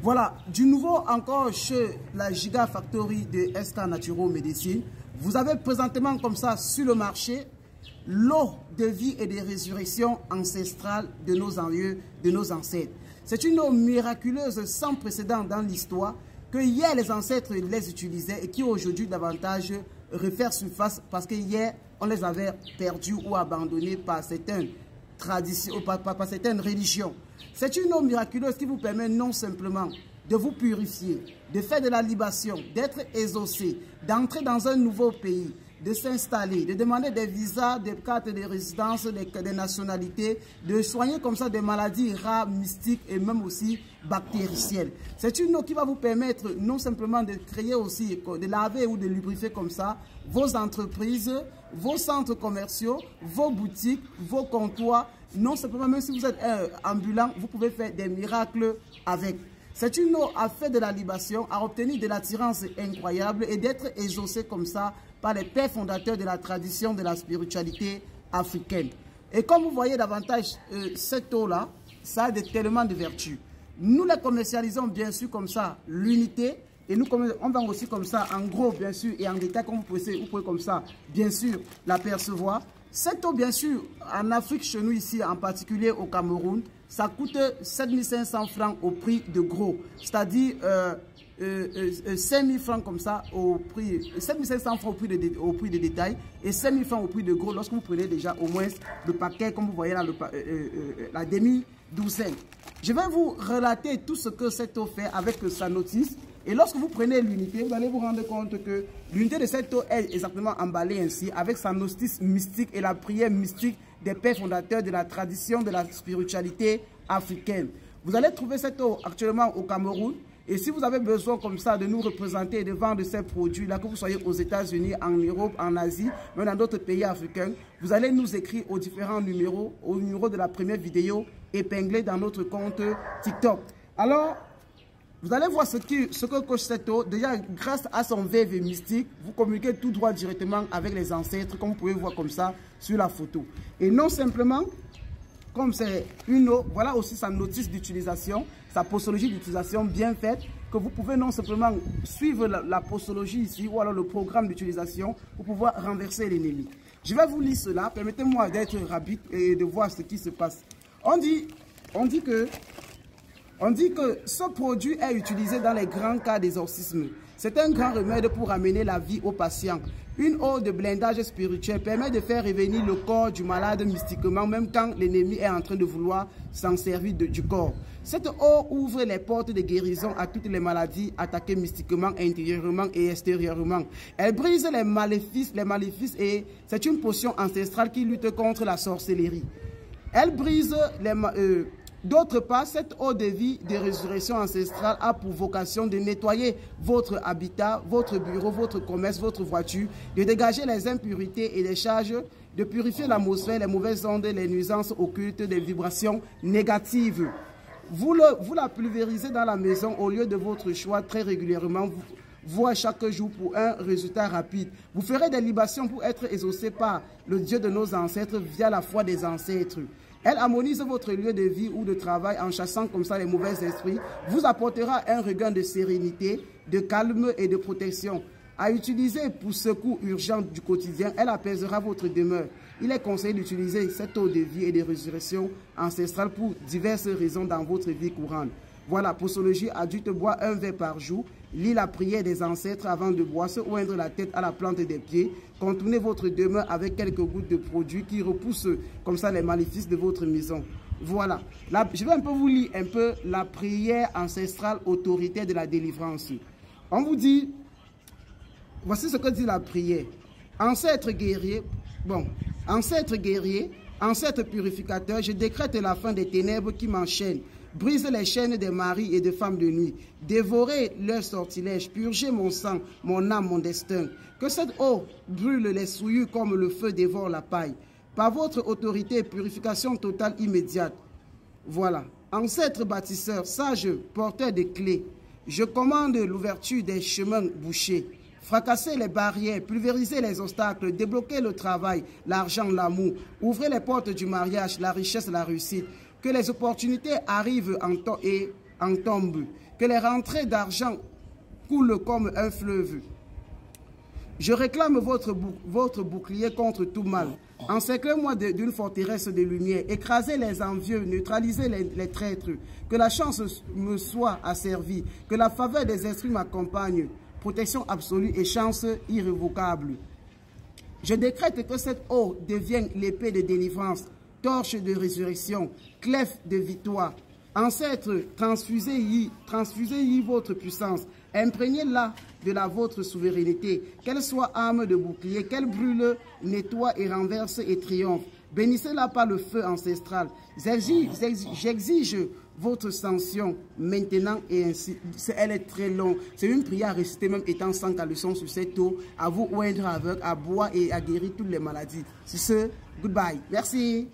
Voilà, du nouveau encore chez la Gigafactory de SK Naturo Médecine. Vous avez présentement comme ça sur le marché l'eau de vie et de résurrection ancestrale de nos aïeux, de nos ancêtres. C'est une eau miraculeuse sans précédent dans l'histoire que hier les ancêtres les utilisaient et qui aujourd'hui davantage refaire surface parce que hier on les avait perdus ou abandonnés par certaines traditions, par certaines religions. C'est une eau miraculeuse qui vous permet non simplement de vous purifier, de faire de la libation, d'être exaucé, d'entrer dans un nouveau pays, de s'installer, de demander des visas, des cartes de résidence, des nationalités, de soigner comme ça des maladies rares, mystiques et même aussi bactéricielles. C'est une eau qui va vous permettre non simplement de créer aussi, de laver ou de lubrifier comme ça vos entreprises, vos centres commerciaux, vos boutiques, vos comptoirs. Non simplement, même si vous êtes ambulant, vous pouvez faire des miracles avec. C'est une eau à faire de la libation, à obtenir de l'attirance incroyable et d'être exaucé comme ça par les pères fondateurs de la tradition de la spiritualité africaine. Et comme vous voyez davantage cette eau-là, ça a tellement de vertus. Nous la commercialisons bien sûr comme ça, l'unité, et nous on vend aussi comme ça en gros bien sûr et en détail comme vous pouvez comme ça bien sûr l'apercevoir. Cette eau bien sûr en Afrique chez nous ici en particulier au Cameroun, ça coûte 7500 francs au prix de gros, c'est-à-dire 5000 francs comme ça au prix, 7500 francs au prix de détail et 5000 francs au prix de gros lorsque vous prenez déjà au moins le paquet comme vous voyez là, la demi-douzaine. Je vais vous relater tout ce que cette eau fait avec sa notice. Et lorsque vous prenez l'unité, vous allez vous rendre compte que l'unité de cette eau est exactement emballée ainsi, avec sa notice mystique et la prière mystique des pères fondateurs de la tradition de la spiritualité africaine. Vous allez trouver cette eau actuellement au Cameroun. Et si vous avez besoin comme ça de nous représenter et de vendre ces produits-là, que vous soyez aux États-Unis, en Europe, en Asie, même dans d'autres pays africains, vous allez nous écrire aux différents numéros, au numéro de la première vidéo épinglée dans notre compte TikTok. Alors, vous allez voir ce que coche cette eau. Déjà, grâce à son verve mystique, vous communiquez tout droit directement avec les ancêtres, comme vous pouvez voir comme ça sur la photo. Et non simplement, comme c'est une eau, voilà aussi sa notice d'utilisation, sa posologie d'utilisation bien faite, que vous pouvez non simplement suivre la posologie ici, ou alors le programme d'utilisation pour pouvoir renverser l'ennemi. Je vais vous lire cela, permettez-moi d'être rapide et de voir ce qui se passe. On dit que ce produit est utilisé dans les grands cas d'exorcisme. C'est un grand remède pour amener la vie au patient. Une eau de blindage spirituel permet de faire revenir le corps du malade mystiquement, même quand l'ennemi est en train de vouloir s'en servir du corps. Cette eau ouvre les portes de guérison à toutes les maladies attaquées mystiquement, intérieurement et extérieurement. Elle brise les maléfices et c'est une potion ancestrale qui lutte contre la sorcellerie. Elle brise les D'autre part, cette eau de vie de résurrection ancestrale a pour vocation de nettoyer votre habitat, votre bureau, votre commerce, votre voiture, de dégager les impurités et les charges, de purifier l'atmosphère, les mauvaises ondes, les nuisances occultes, des vibrations négatives. Vous la pulvérisez dans la maison au lieu de votre choix très régulièrement, voire chaque jour pour un résultat rapide. Vous ferez des libations pour être exaucé par le Dieu de nos ancêtres via la foi des ancêtres. Elle harmonise votre lieu de vie ou de travail en chassant comme ça les mauvais esprits, vous apportera un regain de sérénité, de calme et de protection. À utiliser pour secours urgents du quotidien, elle apaisera votre demeure. Il est conseillé d'utiliser cette eau de vie et de résurrection ancestrale pour diverses raisons dans votre vie courante. Voilà, posologie adulte boit un verre par jour, lit la prière des ancêtres avant de boire, se oindre la tête à la plante des pieds, contournez votre demeure avec quelques gouttes de produits qui repoussent comme ça les maléfices de votre maison. Voilà, là, je vais un peu vous lire un peu la prière ancestrale autoritaire de la délivrance. On vous dit, voici ce que dit la prière. Ancêtre guerrier, ancêtre purificateur, je décrète la fin des ténèbres qui m'enchaînent. Brise les chaînes des maris et des femmes de nuit. Dévorez leurs sortilèges. Purgez mon sang, mon âme, mon destin. Que cette eau brûle les souillures comme le feu dévore la paille. Par votre autorité, purification totale immédiate. Voilà. Ancêtre bâtisseur, sage, porteur de clés. Je commande l'ouverture des chemins bouchés. Fracassez les barrières, pulvérisez les obstacles, débloquez le travail, l'argent, l'amour. Ouvrez les portes du mariage, la richesse, la réussite. Que les opportunités arrivent en temps et en tombe, que les rentrées d'argent coulent comme un fleuve. Je réclame votre bouclier contre tout mal. Encerclez-moi d'une forteresse de lumière. Écrasez les envieux, neutralisez les traîtres. Que la chance me soit asservie. Que la faveur des esprits m'accompagne. Protection absolue et chance irrévocable. Je décrète que cette eau devienne l'épée de délivrance, torche de résurrection, clef de victoire. Ancêtres, transfusez-y votre puissance. Imprégnez-la de la vôtre souveraineté. Qu'elle soit arme de bouclier, qu'elle brûle, nettoie et renverse et triomphe. Bénissez-la par le feu ancestral. J'exige votre sanction maintenant et ainsi. Elle est très longue. C'est une prière à réciter même étant sans caleçon sur cette eau, à vous oindre avec, à boire et à guérir toutes les maladies. C'est ce, goodbye. Merci.